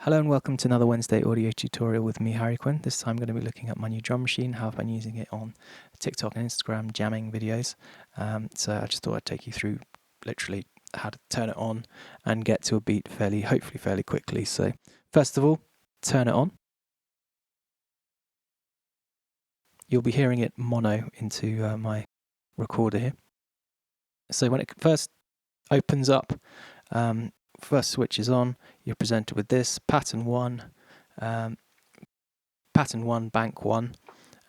Hello and welcome to another Wednesday audio tutorial with me, Harry Quinn. This time I'm going to be looking at my new drum machine, how I've been using it on TikTok and Instagram jamming videos. So I just thought I'd take you through literally how to turn it on and get to a beat hopefully fairly quickly. So first of all, turn it on. You'll be hearing it mono into my recorder here. So when it first opens up, first switch is on, you're presented with this pattern 1, bank 1,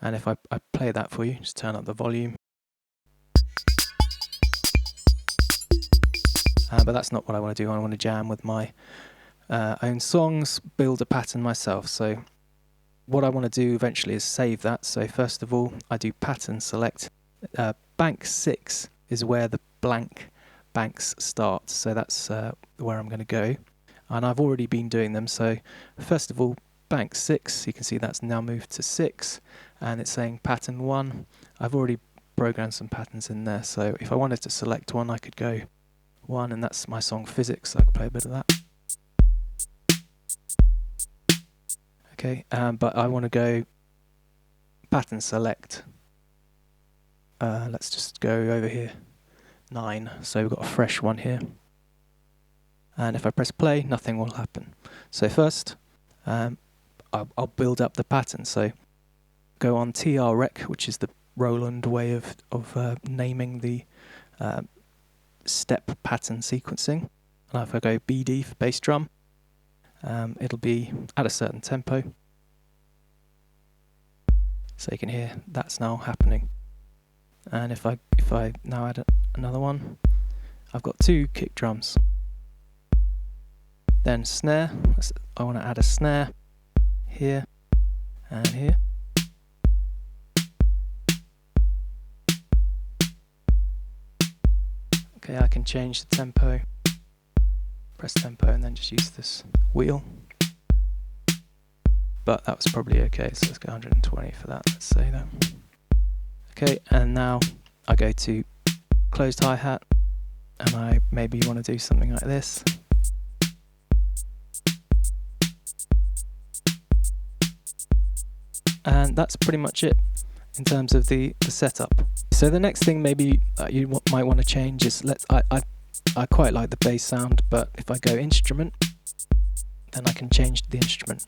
and if I play that for you, just turn up the volume. But that's not what I want to do. I want to jam with my own songs, build a pattern myself. So what I want to do eventually is save that. So first of all, I do pattern select. Bank 6 is where the blank banks start. So that's where I'm going to go. And I've already been doing them. So first of all, bank 6, you can see that's now moved to 6. And it's saying pattern 1. I've already programmed some patterns in there. So if I wanted to select one, I could go 1, and that's my song Physics. So I could play a bit of that. Okay, but I want to go pattern select. Let's just go over here. 9. So we've got a fresh one here. And if I press play, nothing will happen. So first, I'll build up the pattern. So go on TR rec, which is the Roland way of naming the step pattern sequencing. And if I go BD for bass drum, it'll be at a certain tempo. So you can hear that's now happening. And if I now add another one, I've got 2 kick drums. Then snare, I want to add a snare here and here. Okay, I can change the tempo, press tempo and then just use this wheel. But that was probably okay, so let's go 120 for that, let's say that. Okay, and now I go to closed hi-hat and I maybe want to do something like this. And that's pretty much it in terms of the setup. So the next thing maybe you might want to change is, I quite like the bass sound, but if I go instrument, then I can change the instrument.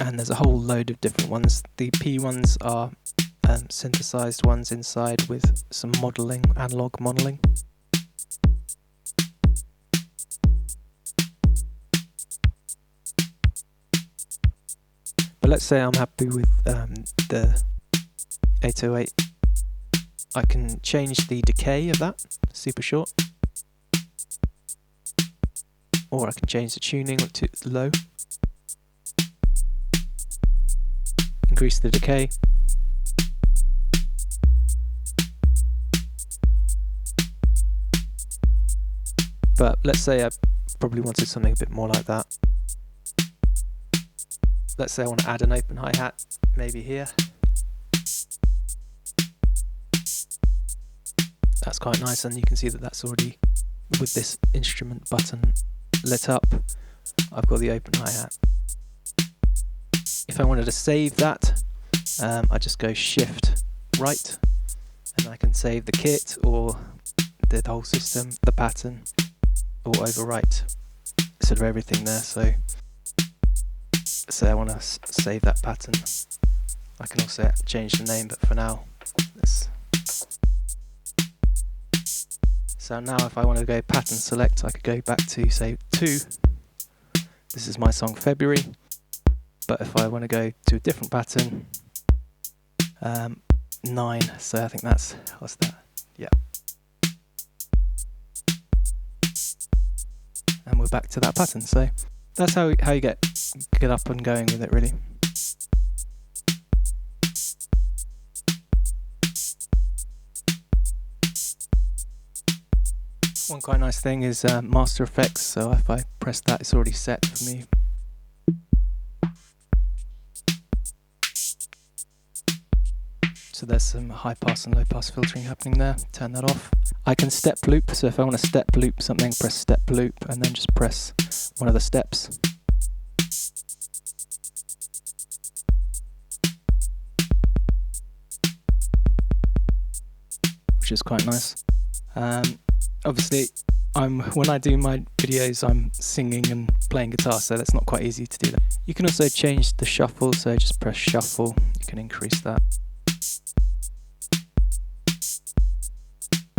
And there's a whole load of different ones. The P ones are synthesized ones inside with some modeling, analog modeling. But let's say I'm happy with the 808. I can change the decay of that, super short. Or I can change the tuning to low. Increase the decay. But let's say I probably wanted something a bit more like that. Let's say I want to add an open hi-hat, maybe here. That's quite nice, and you can see that that's already, with this instrument button lit up, I've got the open hi-hat. If I wanted to save that, I just go shift right, and I can save the kit or the whole system, the pattern, or overwrite sort of everything there. So say I want to save that pattern, I can also change the name, but for now, so now if I want to go pattern select, I could go back to say 2. This is my song February, but if I want to go to a different pattern, 9, so I think that's, what's that? Yeah. And we're back to that pattern, so that's how you get up and going with it, really. One quite nice thing is master effects, so if I press that, it's already set for me. So there's some high pass and low pass filtering happening there. Turn that off. I can step loop, so if I want to step loop something, press step loop and then just press one of the steps. which is quite nice. Obviously, when I do my videos, I'm singing and playing guitar, so that's not quite easy to do that. You can also change the shuffle, so just press shuffle. You can increase that.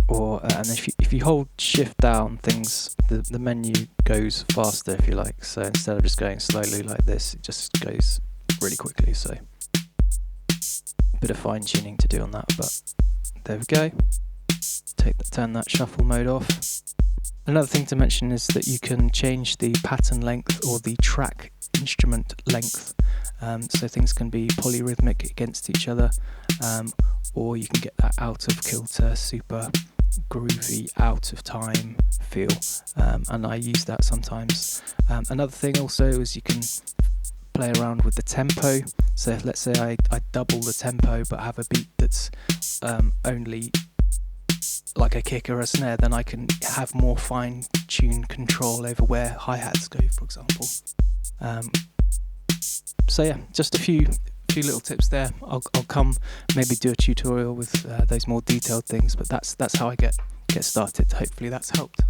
Or and if you hold shift down, the menu goes faster, if you like. So instead of just going slowly like this, it just goes really quickly. So a bit of fine tuning to do on that, but there we go. Turn that shuffle mode off. Another thing to mention is that you can change the pattern length or the track instrument length, so things can be polyrhythmic against each other, or you can get that out of kilter, super groovy, out of time feel, and I use that sometimes. Another thing also is you can play around with the tempo. So if, let's say I double the tempo but have a beat that's only like a kick or a snare, then I can have more fine-tuned control over where hi-hats go, for example. So yeah, just a few little tips there. I'll come maybe do a tutorial with those more detailed things, but that's how I get started. Hopefully that's helped.